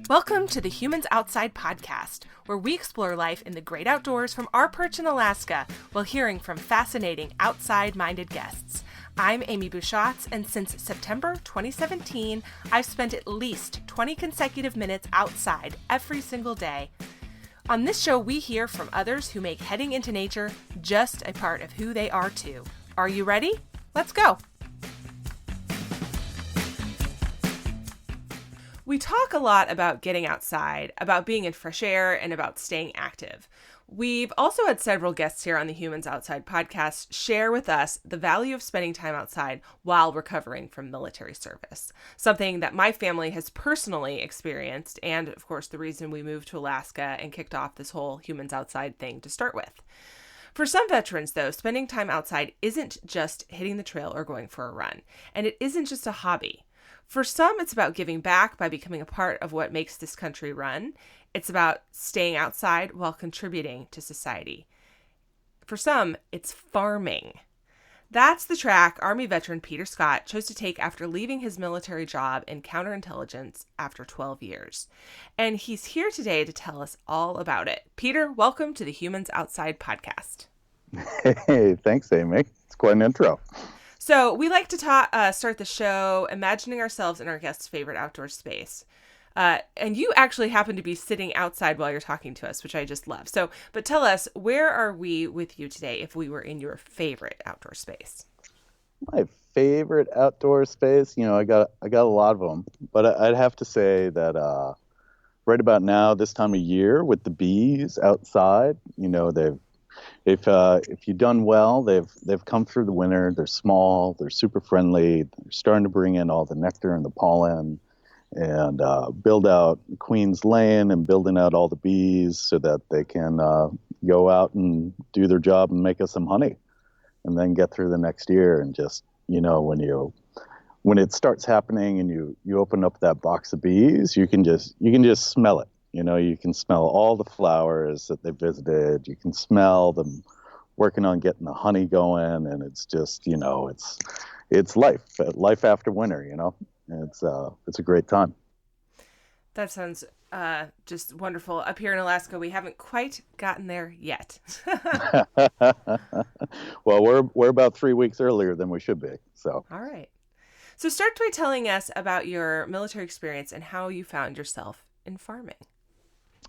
Welcome to the Humans Outside podcast, where we explore life in the great outdoors from our perch in Alaska while hearing from fascinating outside-minded guests. I'm Amy Bouchatz, and since September 2017, I've spent at least 20 consecutive minutes outside every single day. On this show, we hear from others who make heading into nature just a part of who they are too. Are you ready? Let's go! We talk a lot about getting outside, about being in fresh air, and about staying active. We've also had several guests here on the Humans Outside podcast share with us the value of spending time outside while recovering from military service, something that my family has personally experienced, and of course the reason we moved to Alaska and kicked off this whole Humans Outside thing to start with. For some veterans, though, spending time outside isn't just hitting the trail or going for a run, and it isn't just a hobby. For some, it's about giving back by becoming a part of what makes this country run. It's about staying outside while contributing to society. For some, it's farming. That's the track Army veteran Peter Scott chose to take after leaving his military job in counterintelligence after 12 years. And he's here today to tell us all about it. Peter, welcome to the Humans Outside podcast. Hey, thanks, Amy. It's quite an intro. So we like to start the show imagining ourselves in our guest's favorite outdoor space. And you actually happen to be sitting outside while you're talking to us, which I just love. But tell us, where are we with you today if we were in your favorite outdoor space? My favorite outdoor space, I got a lot of them, but I'd have to say that right about now, this time of year, with the bees outside, if you've done well, they've come through the winter. They're small. They're super friendly. They're starting to bring in all the nectar and the pollen, and build out Queen's Lane and building out all the bees so that they can go out and do their job and make us some honey, and then get through the next year. And just when it starts happening and you open up that box of bees, you can just smell it. You can smell all the flowers that they visited. You can smell them working on getting the honey going, and it's just, it's life after winter. It's a great time. That sounds just wonderful. Up here in Alaska, we haven't quite gotten there yet. Well, we're about 3 weeks earlier than we should be. So. All right. So start by telling us about your military experience and how you found yourself in farming.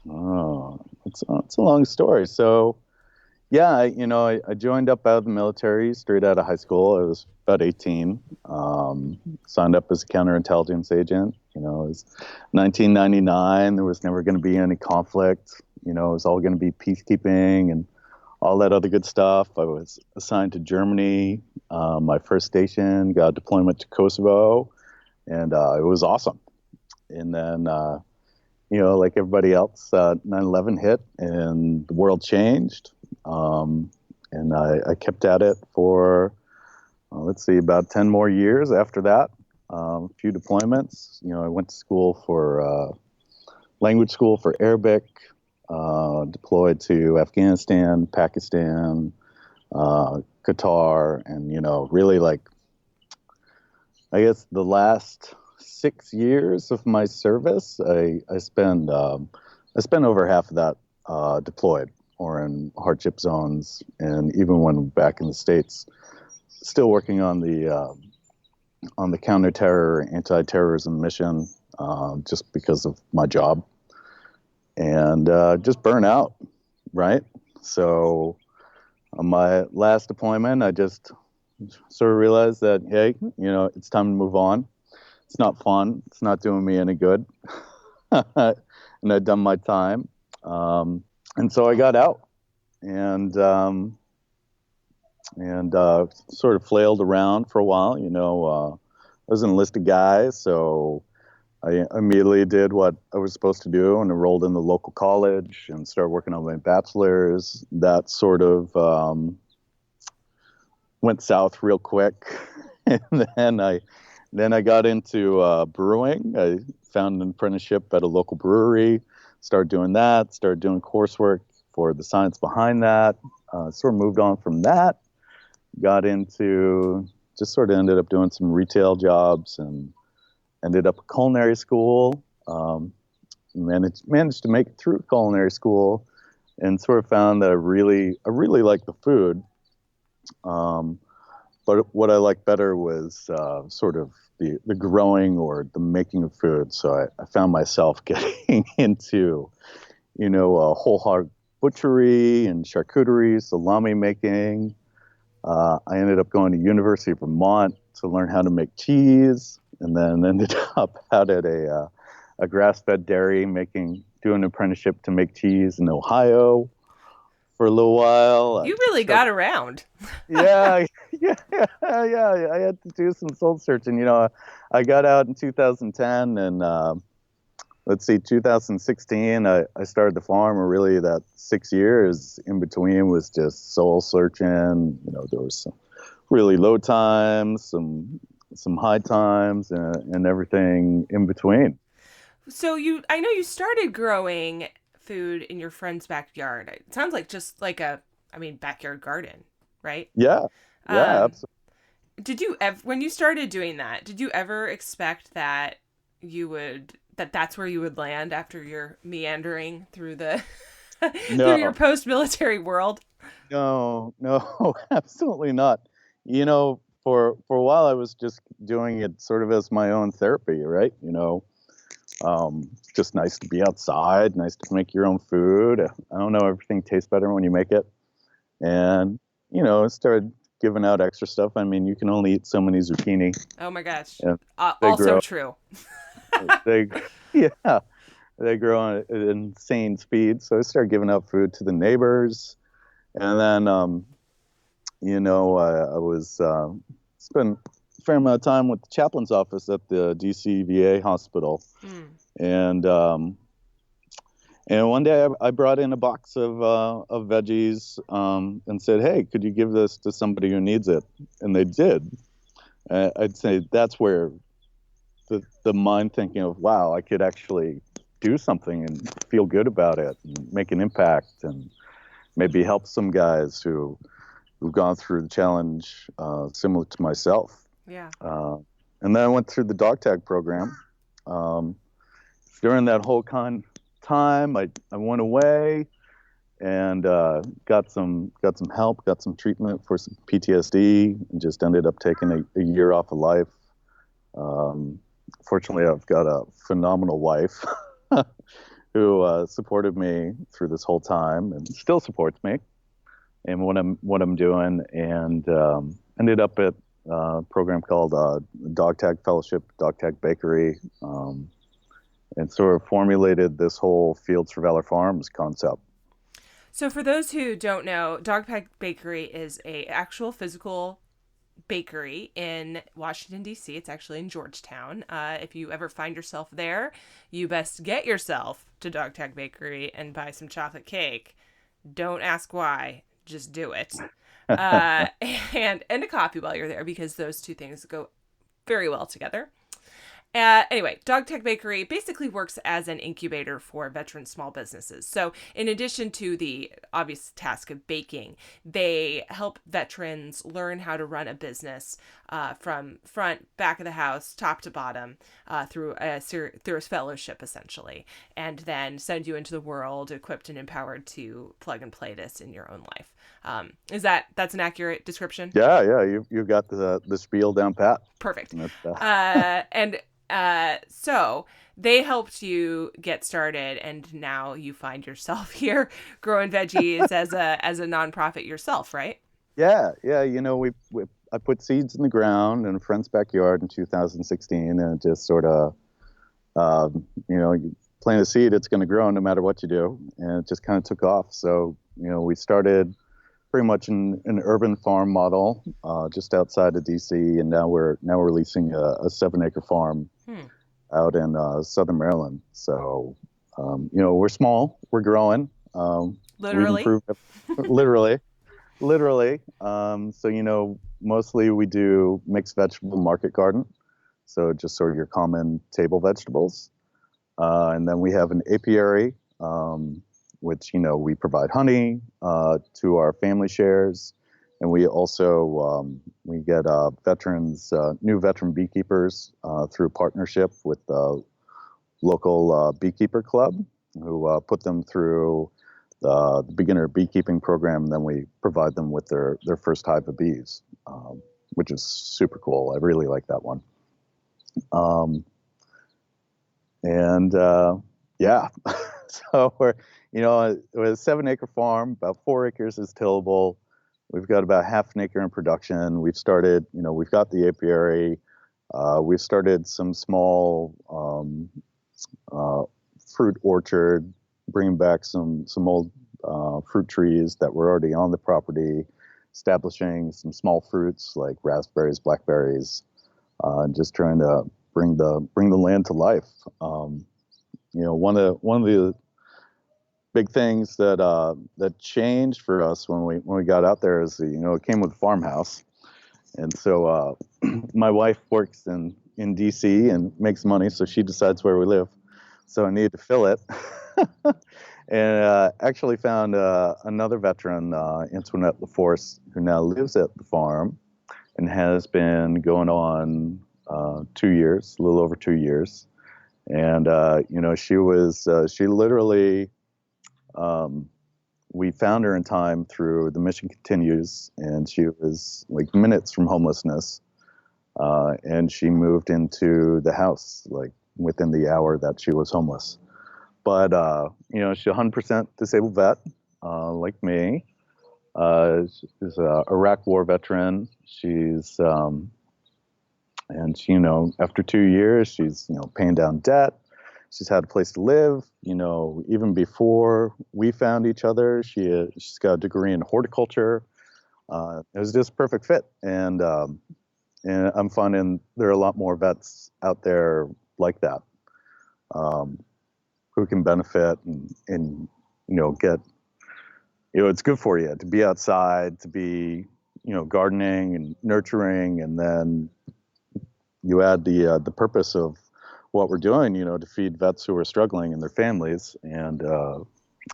Oh, it's a long story. So, yeah, I joined up out of the military straight out of high school. I was about 18. Signed up as a counterintelligence agent. It was 1999. There was never going to be any conflict. It was all going to be peacekeeping and all that other good stuff. I was assigned to Germany. My first station got a deployment to Kosovo, and it was awesome. And then, like everybody else, 9/11 hit and the world changed. And I kept at it for, about 10 more years after that. A few deployments. I went to school for language school for Arabic, deployed to Afghanistan, Pakistan, Qatar, and, really I guess the last 6 years of my service, I spent over half of that deployed or in hardship zones, and even when back in the States, still working on the counter-terror, anti-terrorism mission, just because of my job, and just burn out, right? So on my last deployment, I just sort of realized that, hey, it's time to move on. It's not fun. It's not doing me any good. And I'd done my time. And so I got out and sort of flailed around for a while. I was an enlisted guy, so I immediately did what I was supposed to do and enrolled in the local college and started working on my bachelor's. That sort of went south real quick. And then I got into brewing. I found an apprenticeship at a local brewery, started doing that, started doing coursework for the science behind that, sort of moved on from that, got into, just sort of ended up doing some retail jobs and ended up at culinary school, managed to make it through culinary school, and sort of found that I really like the food. Um, but what I liked better was sort of the growing or the making of food. So I found myself getting into, whole hog butchery and charcuterie, salami making. I ended up going to University of Vermont to learn how to make cheese, and then ended up out at a grass-fed dairy doing an apprenticeship to make cheese in Ohio for a little while. You really got around. Yeah, yeah, yeah. I had to do some soul searching. I got out in 2010, and let's see, 2016, I started the farm. And really, that 6 years in between was just soul searching. There was some really low times, some high times, and everything in between. So I know you started growing food in your friend's backyard. It sounds like just like backyard garden, right? Yeah, yeah, Um, absolutely. did you ever, when you started doing that, did you ever expect that that's where you would land after you're meandering through the through your No, post-military world? no, absolutely not. For a while, I was just doing it sort of as my own therapy, right? Just nice to be outside, nice to make your own food. I don't know, everything tastes better when you make it. And, I started giving out extra stuff. I mean, you can only eat so many zucchini. Oh my gosh. And they Also grow, true. they, yeah, they grow at an insane speed. So I started giving out food to the neighbors. And then, I was spent a fair amount of time with the chaplain's office at the DC VA hospital. Mm. And and one day I brought in a box of veggies and said, "Hey, could you give this to somebody who needs it?" And they did. I'd say that's where the mind thinking of, "Wow, I could actually do something and feel good about it, and make an impact, and maybe help some guys who've gone through the challenge similar to myself." Yeah. And then I went through the dog tag program. Um, During that whole time, I went away and got some help, got some treatment for some PTSD, and just ended up taking a year off of life. Um, Fortunately, I've got a phenomenal wife who supported me through this whole time and still supports me and what I'm doing, and ended up at a program called Dog Tag Fellowship, Dog Tag Bakery. And sort of formulated this whole Fields for Valor Farms concept. So for those who don't know, Dogpack Bakery is a actual physical bakery in Washington, D.C. It's actually in Georgetown. If you ever find yourself there, you best get yourself to Dogtag Bakery and buy some chocolate cake. Don't ask why, just do it. Uh, and a coffee while you're there, because those two things go very well together. Anyway, Dog Tech Bakery basically works as an incubator for veteran small businesses. So, in addition to the obvious task of baking, they help veterans learn how to run a business from front, back of the house, top to bottom, through a fellowship essentially, and then send you into the world equipped and empowered to plug and play this in your own life. That's an accurate description? Yeah, you've got the spiel down pat. Perfect. So they helped you get started, and now you find yourself here growing veggies as a nonprofit yourself, right? Yeah. I put seeds in the ground in a friend's backyard in 2016, and it just sort of, you plant a seed, it's going to grow no matter what you do, and it just kind of took off. So we started pretty much an urban farm model just outside of DC, and now we're leasing a 7-acre farm out in southern Maryland. So we're small, we're growing. We've Literally. improved literally. So mostly we do mixed vegetable market garden, so just sort of your common table vegetables, and then we have an apiary. Which we provide honey to our family shares, and we also we get new veteran beekeepers through partnership with local beekeeper club who put them through the beginner beekeeping program. And then we provide them with their first hive of bees, which is super cool. I really like that one. And yeah, so we're, with a 7-acre farm, about 4 acres is tillable. We've got about half an acre in production. We've started, we've got the apiary. We've started some small fruit orchard, bringing back some old fruit trees that were already on the property, establishing some small fruits like raspberries, blackberries, and just trying to bring the land to life. One of the big things that changed for us when we got out there is, it came with a farmhouse, and so my wife works in DC and makes money, so she decides where we live. So I needed to fill it, and actually found another veteran, Antoinette LaForce, who now lives at the farm and has been going on 2 years, a little over 2 years. And, she literally, we found her in time through The Mission Continues, and she was like minutes from homelessness. And she moved into the house like within the hour that she was homeless. But, she's a 100% disabled vet, like me. She's a Iraq War veteran. She's, and she, after 2 years, she's, paying down debt. She's had a place to live. Even before we found each other, she's got a degree in horticulture. It was just a perfect fit. And I'm finding there are a lot more vets out there like that, who can benefit and get, it's good for you to be outside, to be, gardening and nurturing, and then you add the purpose of what we're doing, to feed vets who are struggling and their families, and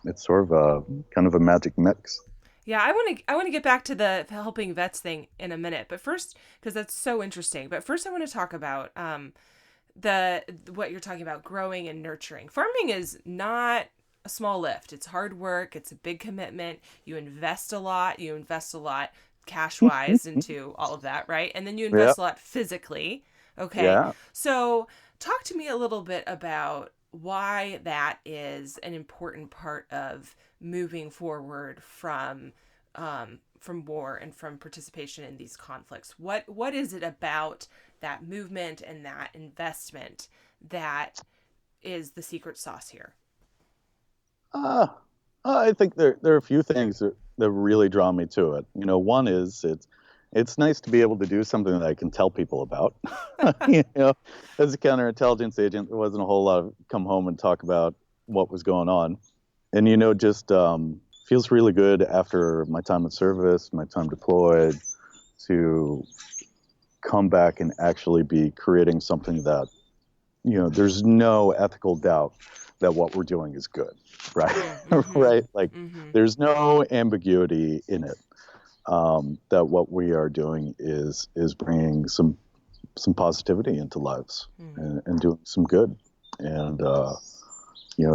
it's sort of a kind of a magic mix. Yeah, I want to get back to the helping vets thing in a minute, but first, because that's so interesting. But first, I want to talk about what you're talking about, growing and nurturing. Farming is not a small lift. It's hard work. It's a big commitment. You invest a lot. You invest a lot cash wise into all of that, right? And then you invest a lot physically. Okay. Yeah. So talk to me a little bit about why that is an important part of moving forward from war and from participation in these conflicts. What is it about that movement and that investment that is the secret sauce here? I think there are a few things that really draw me to it. One is it's nice to be able to do something that I can tell people about. As a counterintelligence agent, there wasn't a whole lot of come home and talk about what was going on. And, just feels really good after my time of service, my time deployed, to come back and actually be creating something that, there's no ethical doubt that what we're doing is good, right? Mm-hmm. Right? Like, there's no ambiguity in it. That what we are doing is bringing some positivity into lives, and doing some good, and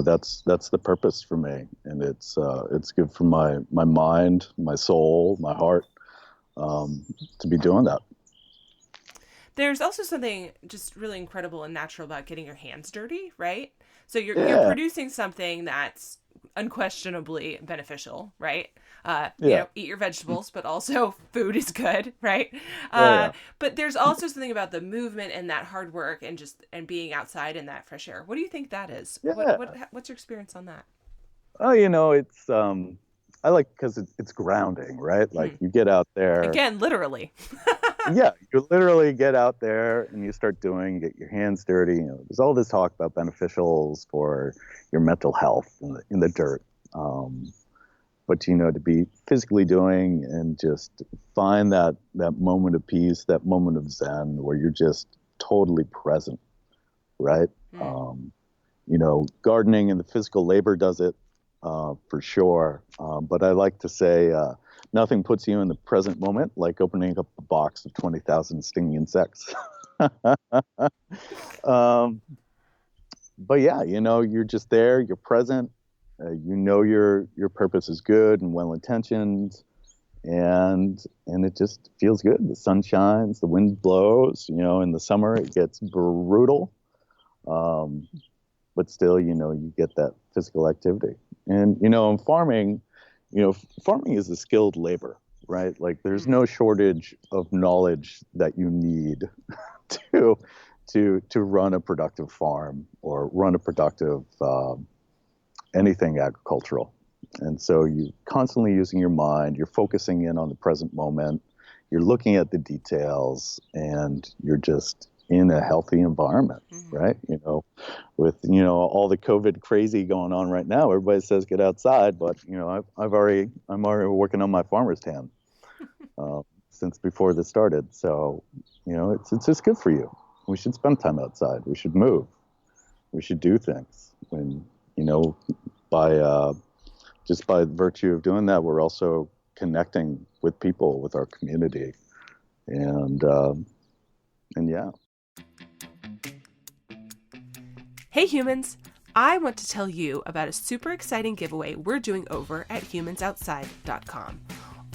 that's the purpose for me, and it's good for my mind, my soul, my heart, to be doing that. There's also something just really incredible and natural about getting your hands dirty, right? So you're producing something that's unquestionably beneficial, right? Eat your vegetables, but also food is good, right? But there's also something about the movement and that hard work and being outside in that fresh air. What do you think that is? Yeah. What's your experience on that? Oh, it's I like, because it's grounding, right? Like you get out there again, literally. Yeah, you literally get out there and you start get your hands dirty. There's all this talk about beneficials for your mental health in the dirt. But, to be physically doing and just find that moment of peace, that moment of Zen where you're just totally present, right? Gardening and the physical labor does it, for sure. But I like to say, nothing puts you in the present moment like opening up a box of 20,000 stinging insects. but yeah, you're just there, you're present, your purpose is good and well intentioned, and it just feels good. The sun shines, the wind blows. In the summer it gets brutal, um, but still, you get that physical activity. And in farming, farming is a skilled labor, right? Like there's no shortage of knowledge that you need to to run a productive farm or run a productive anything agricultural. And so you're constantly using your mind, you're focusing in on the present moment, you're looking at the details, and you're just in a healthy environment, right? With all the COVID crazy going on right now, everybody says get outside, but I'm already working on my farmer's tan since before this started. So it's just good for you. We should spend time outside. We should move. We should do things. When by just by virtue of doing that, we're also connecting with people, with our community, and yeah. Hey humans! I want to tell you about a super exciting giveaway we're doing over at humansoutside.com.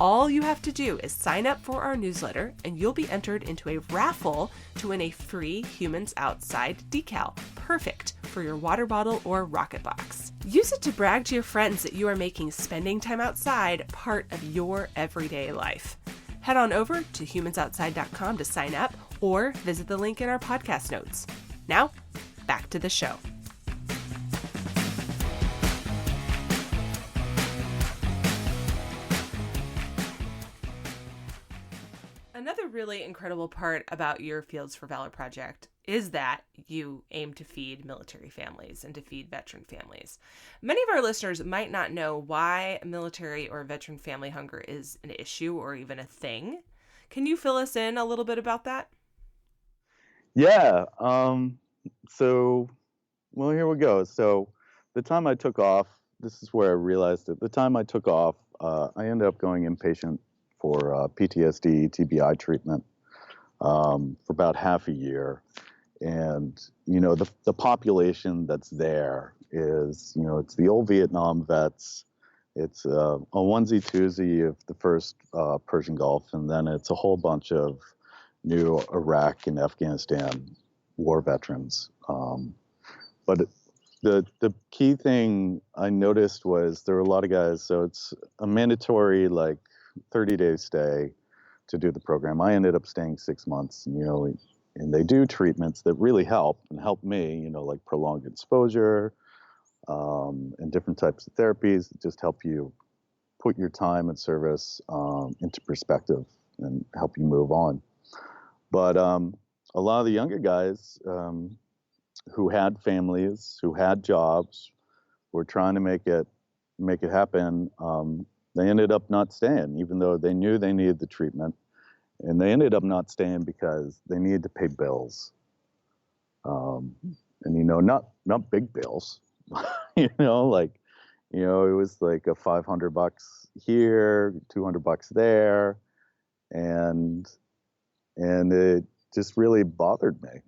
All you have to do is sign up for our newsletter and you'll be entered into a raffle to win a free Humans Outside decal, perfect for your water bottle or rocket box. Use it to brag to your friends that you are making spending time outside part of your everyday life. Head on over to humansoutside.com to sign up or visit the link in our podcast notes. Now, back to the show. Another really incredible part about your Fields for Valor project is that you aim to feed military families and to feed veteran families. Many of our listeners might not know why military or veteran family hunger is an issue or even a thing. Can you fill us in a little bit about that? Yeah. Well, here we go. So the time I took off, this is where I realized it. The time I took off, I ended up going inpatient for PTSD, TBI treatment for about half a year. And, the population that's there is, it's the old Vietnam vets. It's a onesie twosie of the first Persian Gulf, and then it's a whole bunch of new Iraq and Afghanistan war veterans. But the key thing I noticed was there were a lot of guys. So it's a mandatory 30-day stay to do the program. I ended up staying 6 months, and they do treatments that really help me, like prolonged exposure and different types of therapies that just help you put your time and service into perspective and help you move on. But a lot of the younger guys who had families, who had jobs, were trying to make it happen. They ended up not staying, even though they knew they needed the treatment. And they ended up not staying because they needed to pay bills. And, not big bills, it was like a $500 here, $200 there. And it just really bothered me.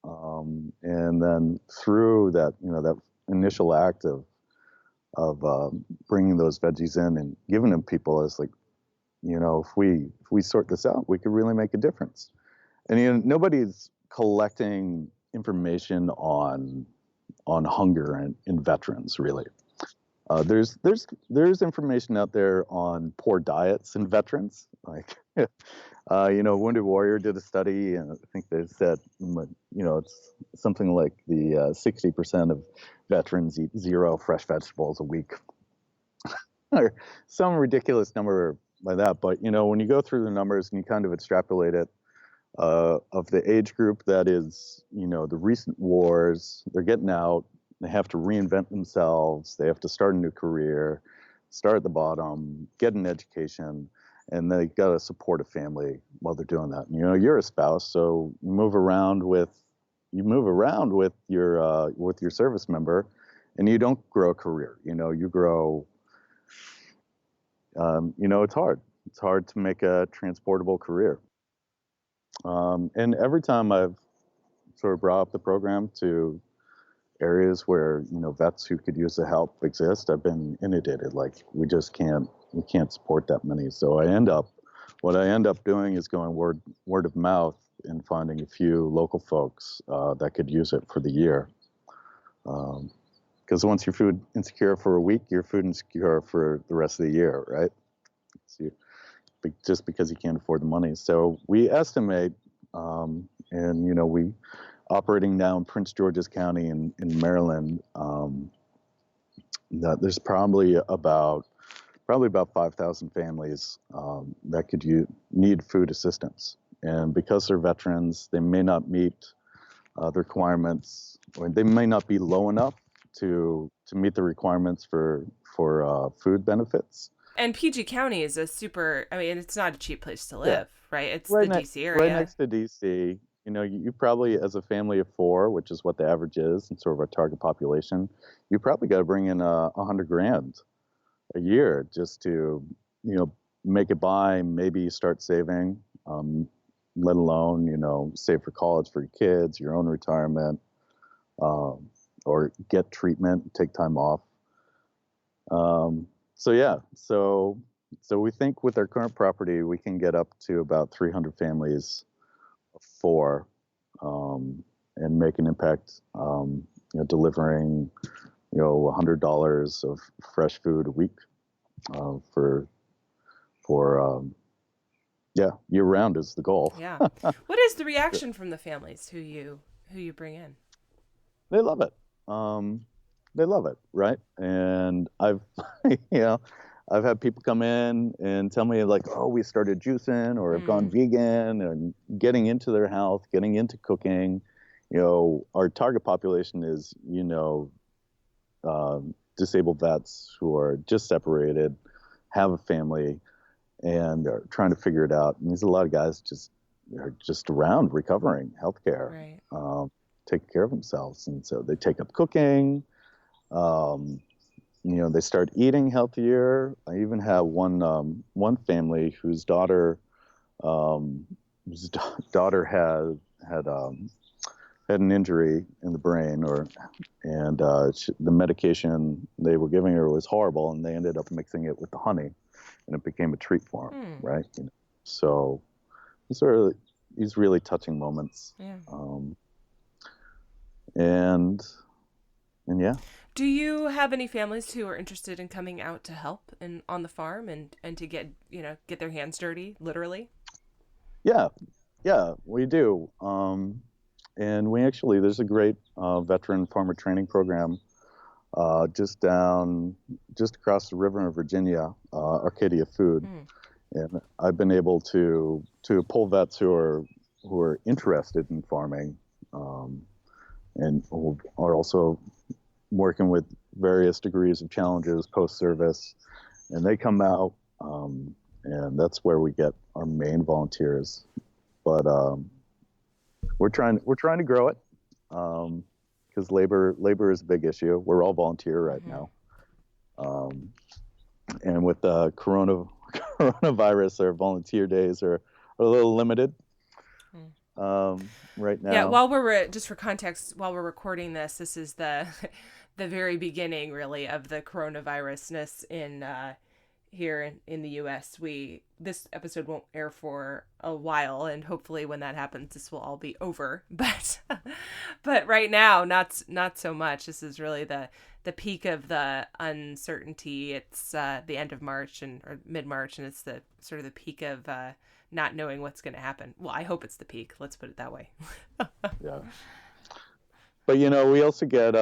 And then through that, that initial act of bringing those veggies in and giving them people, I was like, if we sort this out, we could really make a difference. And nobody's collecting information on hunger in veterans, really. There's information out there on poor diets in veterans. Like, Wounded Warrior did a study, and I think they said, it's something like the 60% of veterans eat 0 fresh vegetables a week, or some ridiculous number like that. But when you go through the numbers and you kind of extrapolate it, of the age group that is, the recent wars, they're getting out. They have to reinvent themselves. They have to start a new career, start at the bottom, get an education, and they got to support a family while they're doing that. And, you're a spouse, so you move around with your service member, and you don't grow a career. You grow. It's hard. It's hard to make a transportable career. And every time I've sort of brought up the program to areas where vets who could use the help exist, I've been inundated. Like we can't support that many. So what I end up doing is going word of mouth and finding a few local folks that could use it for the year. Because once you're food insecure for a week, you're food insecure for the rest of the year, right? So just because you can't afford the money. So we estimate, and we operating now in Prince George's County in Maryland, that there's probably about 5,000 families that could need food assistance. And because they're veterans, they may not meet the requirements, or they may not be low enough to meet the requirements for food benefits. And PG County is it's not a cheap place to live, right? It's right the DC area. Right next to DC. You probably, as a family of 4, which is what the average is, and sort of our target population, you probably got to bring in $100,000 a year just to, make it by, maybe start saving, let alone, save for college for your kids, your own retirement, or get treatment, take time off. So we think with our current property, we can get up to about 300 families of 4, and make an impact, delivering, $100 of fresh food a week, for year round is the goal. Yeah. What is the reaction from the families who you bring in? They love it. They love it, right? And I've I've had people come in and tell me like, oh, we started juicing or have gone vegan, and getting into their health, getting into cooking. Our target population is, disabled vets who are just separated, have a family, and are trying to figure it out. And there's a lot of guys are just around recovering healthcare, right. Taking care of themselves. And so they take up cooking. They start eating healthier. I even have one family whose daughter had an injury in the brain, and the medication they were giving her was horrible, and they ended up mixing it with the honey, and it became a treat for him, right? So these really touching moments. Yeah. And yeah. Do you have any families who are interested in coming out to help on the farm and to get their hands dirty, literally? Yeah, we do. And there's a great veteran farmer training program just across the river in Virginia, Arcadia Food. And I've been able to pull vets who are interested in farming, and who are also working with various degrees of challenges post-service, and they come out, and that's where we get our main volunteers. But we're trying to grow it, because labor is a big issue. We're all volunteer right now, and with the coronavirus, our volunteer days are a little limited. Right now. Yeah, while we're just for context, while we're recording this is the very beginning, really, of the coronavirusness in here in the U.S. This episode won't air for a while, and hopefully when that happens, this will all be over. But right now, not so much. This is really the peak of the uncertainty. It's the end of March or mid-March, and it's the sort of the peak of not knowing what's going to happen. Well, I hope it's the peak. Let's put it that way. Yeah. But, we also get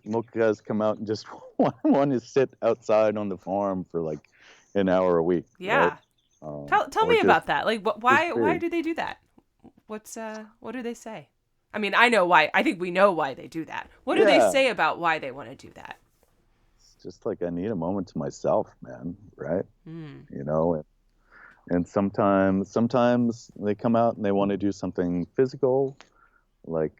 local guys come out and just want to sit outside on the farm for like an hour a week. Yeah. Right? Tell me about that. Like, why do they do that? What do they say? I mean, I know why. I think we know why they do that. What do they say about why they want to do that? It's just like, I need a moment to myself, man. Right. And sometimes they come out and they want to do something physical, like,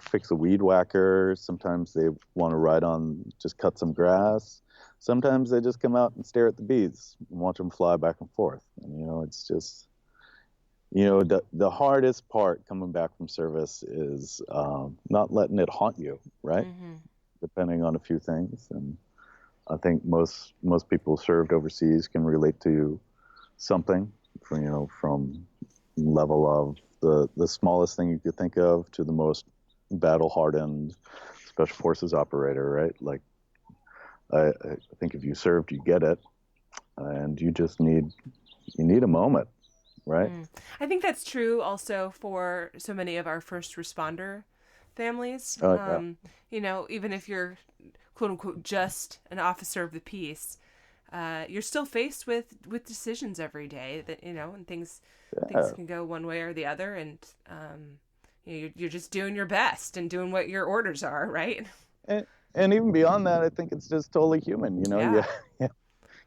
fix a weed whacker. Sometimes they want to just cut some grass. Sometimes they just come out and stare at the bees and watch them fly back and forth. And, it's just, the hardest part coming back from service is not letting it haunt you, right? Mm-hmm. Depending on a few things. And I think most people served overseas can relate to something from level of the smallest thing you could think of to the most battle hardened special forces operator, right? Like I think if you served, you get it, and you need a moment, right? I think that's true also for so many of our first responder families. Yeah. Even if you're quote unquote just an officer of the peace, you're still faced with decisions every day that and things can go one way or the other, and you're just doing your best and doing what your orders are, right? And even beyond that, I think it's just totally human. Yeah. You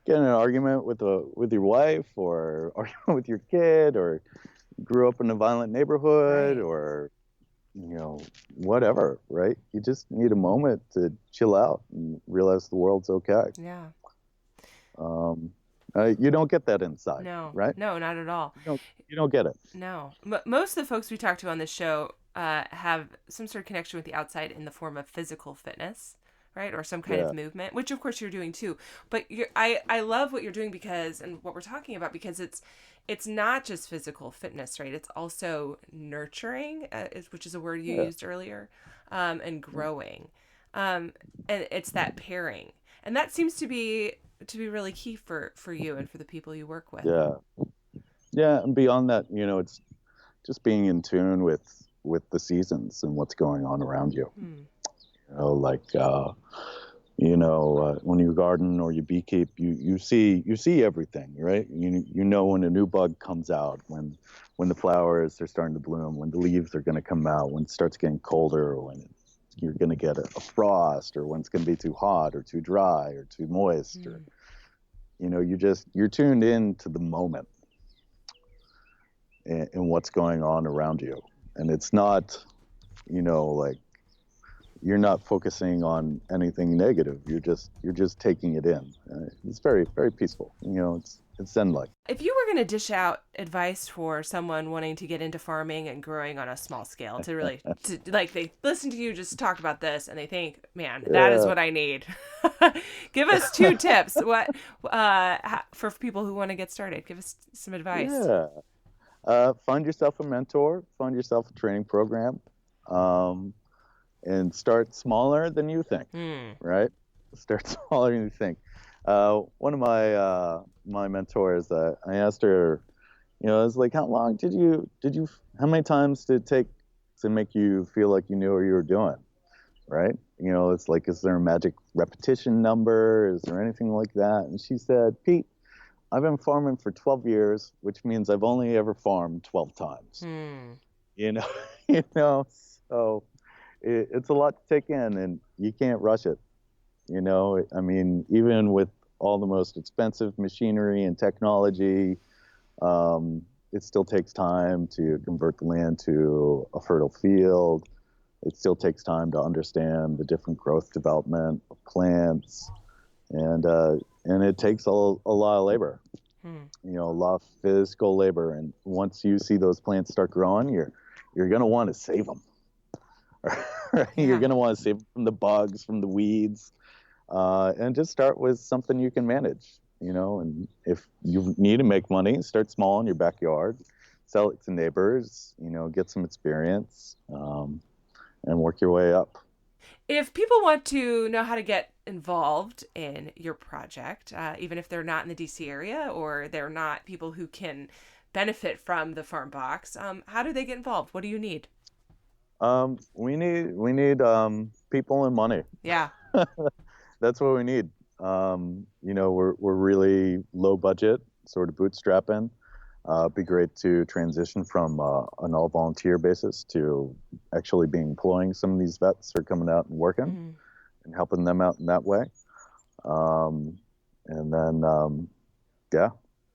get in an argument with your wife, or argument with your kid, or grew up in a violent neighborhood, Right. or whatever, right? You just need a moment to chill out and realize the world's okay. Yeah. You don't get that inside, No. right? No, not at all. You don't get it. No. Most of the folks we talk to on this show have some sort of connection with the outside in the form of physical fitness, right? Or some kind of movement, which of course you're doing too. But I love what you're doing and what we're talking about, because it's not just physical fitness, right? It's also nurturing, which is a word you used earlier, and growing. And it's that pairing. And that seems to be really key for you and for the people you work with. Yeah, and beyond that, it's just being in tune with the seasons and what's going on around you. When you garden or you beekeep, you see everything, right? You know when a new bug comes out, when the flowers are starting to bloom, when the leaves are going to come out, when it starts getting colder, when you're going to get a frost, or when it's going to be too hot or too dry or too moist, or you're tuned in to the moment and what's going on around you, and it's not like you're not focusing on anything negative. You're just taking it in. It's very, very peaceful. It's Zen-like. If you were going to dish out advice for someone wanting to get into farming and growing on a small scale, to really, like, they listen to you just talk about this and they think, man, that is what I need. Give us 2 tips. What for people who want to get started? Give us some advice. Yeah. Find yourself a mentor. Find yourself a training program. And start smaller than you think, right? Start smaller than you think. One of my mentors, I asked her, I was like, how many times did it take to make you feel like you knew what you were doing, right? It's like, is there a magic repetition number? Is there anything like that? And she said, Pete, I've been farming for 12 years, which means I've only ever farmed 12 times. So it's a lot to take in, and you can't rush it. I mean, even with all the most expensive machinery and technology, it still takes time to convert the land to a fertile field. It still takes time to understand the different growth development of plants, and it takes a lot of labor. A lot of physical labor. And once you see those plants start growing, you're going to want to save them. Right? Yeah. You're going to want to save them from the bugs, from the weeds, and just start with something you can manage. And if you need to make money, start small in your backyard, sell it to neighbors, get some experience, and work your way up. If people want to know how to get involved in your project, even if they're not in the DC area or they're not people who can benefit from the Farm Box, how do they get involved? What do you need? We need people and money. Yeah. That's what we need. We're really low budget, sort of bootstrapping. It'd be great to transition from an all volunteer basis to actually being employing some of these vets who are coming out and working and helping them out in that way. And then,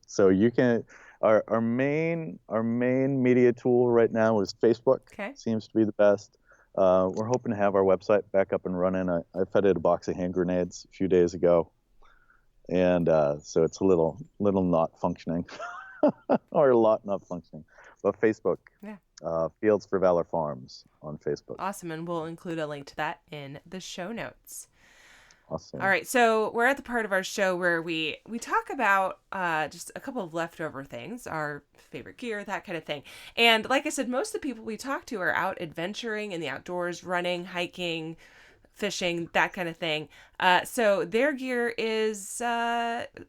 so you can, our main media tool right now is Facebook. Okay. Seems to be the best. We're hoping to have our website back up and running. I fed it a box of hand grenades a few days ago. And so it's a little not functioning or a lot not functioning. But Facebook, Yeah. Fields for Valor Farms on Facebook. Awesome. And we'll include a link to that in the show notes. Awesome. All right, so we're at the part of our show where we talk about just a couple of leftover things, our favorite gear, that kind of thing. And like I said, most of the people we talk to are out adventuring in the outdoors, running, hiking, fishing, that kind of thing. So their gear is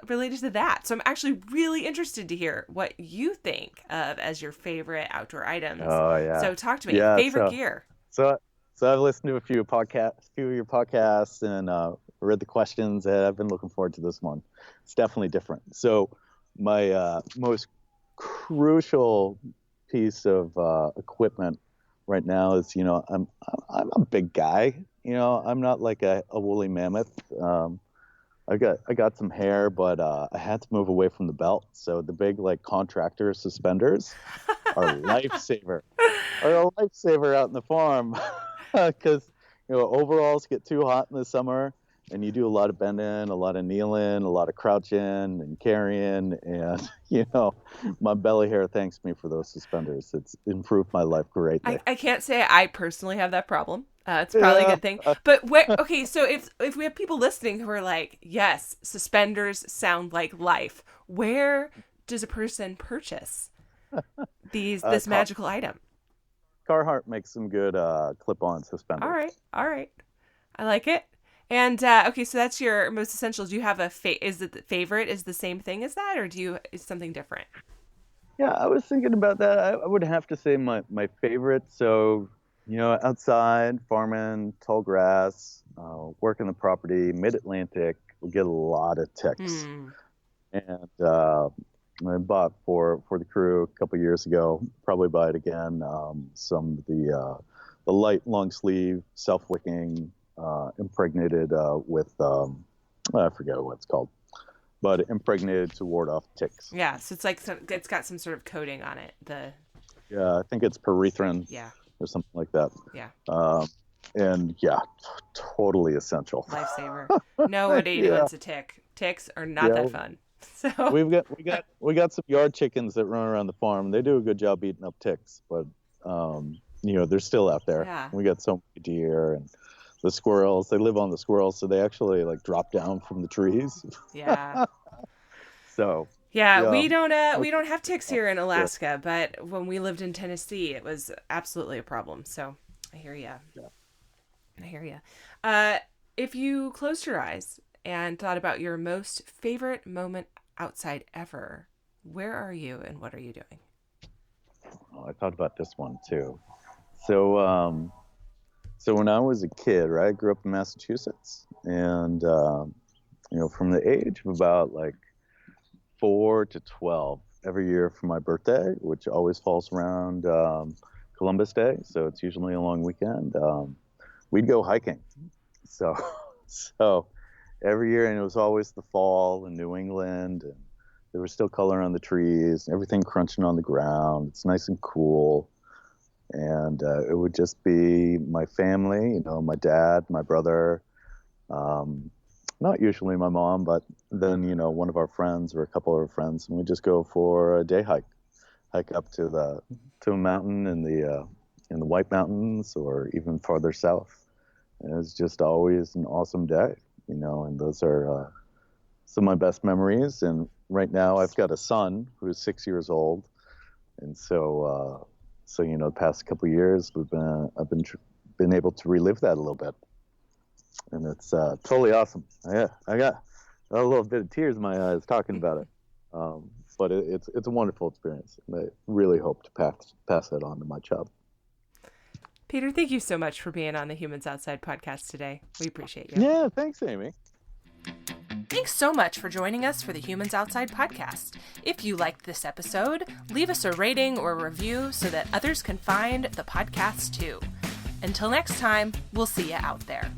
related to that. So I'm actually really interested to hear what you think of as your favorite outdoor items. Oh, yeah. So talk to me. Yeah, Favorite gear. So I've listened to a few of your podcasts and read the questions. And I've been looking forward to this one. It's definitely different. So my most crucial piece of equipment right now is, I'm a big guy. I'm not like a woolly mammoth. I got some hair, but I had to move away from the belt. So the big like contractor suspenders are a lifesaver. Are a lifesaver out in the farm. Because overalls get too hot in the summer, and you do a lot of bending, a lot of kneeling, a lot of crouching and carrying, and my belly hair thanks me for those suspenders. It's improved my life greatly. I can't say I personally have that problem. It's probably a good thing. But okay, so if we have people listening who are like, yes, suspenders sound like life, where does a person purchase this magical item? Carhartt makes some good clip-on suspenders. All right. I like it. And okay, so that's your most essential. Do you have is it the favorite is the same thing as that, or is something different? Yeah, I was thinking about that. I would have to say my favorite. So, outside, farming, tall grass, working the property, mid-Atlantic, we get a lot of ticks. And I bought for the crew a couple of years ago, probably buy it again, some of the light long sleeve, self-wicking, impregnated with, I forget what it's called, but impregnated to ward off ticks. Yeah, so it's like it's got some sort of coating on it. Yeah, I think it's pyrethrin. Yeah. Or something like that. Yeah. And yeah, totally essential. Lifesaver. Nobody wants a tick. Ticks are not that fun. So we got some yard chickens that run around the farm. They do a good job eating up ticks, but they're still out there. Yeah. We got so many deer and the squirrels. They live on the squirrels, so they actually like drop down from the trees. Yeah. So. Yeah, we don't have ticks here in Alaska, but when we lived in Tennessee, it was absolutely a problem. So I hear you. Yeah. I hear you. If you closed your eyes and thought about your most favorite moment outside ever, where are you and what are you doing? Oh, I thought about this one too. So, so when I was a kid, right, I grew up in Massachusetts, and from the age of about like 4 to 12, every year for my birthday, which always falls around Columbus Day, so it's usually a long weekend, we'd go hiking. So every year, and it was always the fall in New England, and there was still color on the trees, and everything crunching on the ground. It's nice and cool, and it would just be my family, my dad, my brother, not usually my mom, but then, one of our friends or a couple of our friends, and we just go for a day hike up to a mountain in the White Mountains or even farther south. And it was just always an awesome day, and those are some of my best memories. And right now I've got a son who's 6 years old. And so the past couple of years I've been able to relive that a little bit. And it's totally awesome. Yeah, I got a little bit of tears in my eyes talking about it. But it's a wonderful experience. And I really hope to pass that on to my child. Peter, thank you so much for being on the Humans Outside podcast today. We appreciate you. Yeah, thanks, Amy. Thanks so much for joining us for the Humans Outside podcast. If you liked this episode, leave us a rating or a review so that others can find the podcast too. Until next time, we'll see you out there.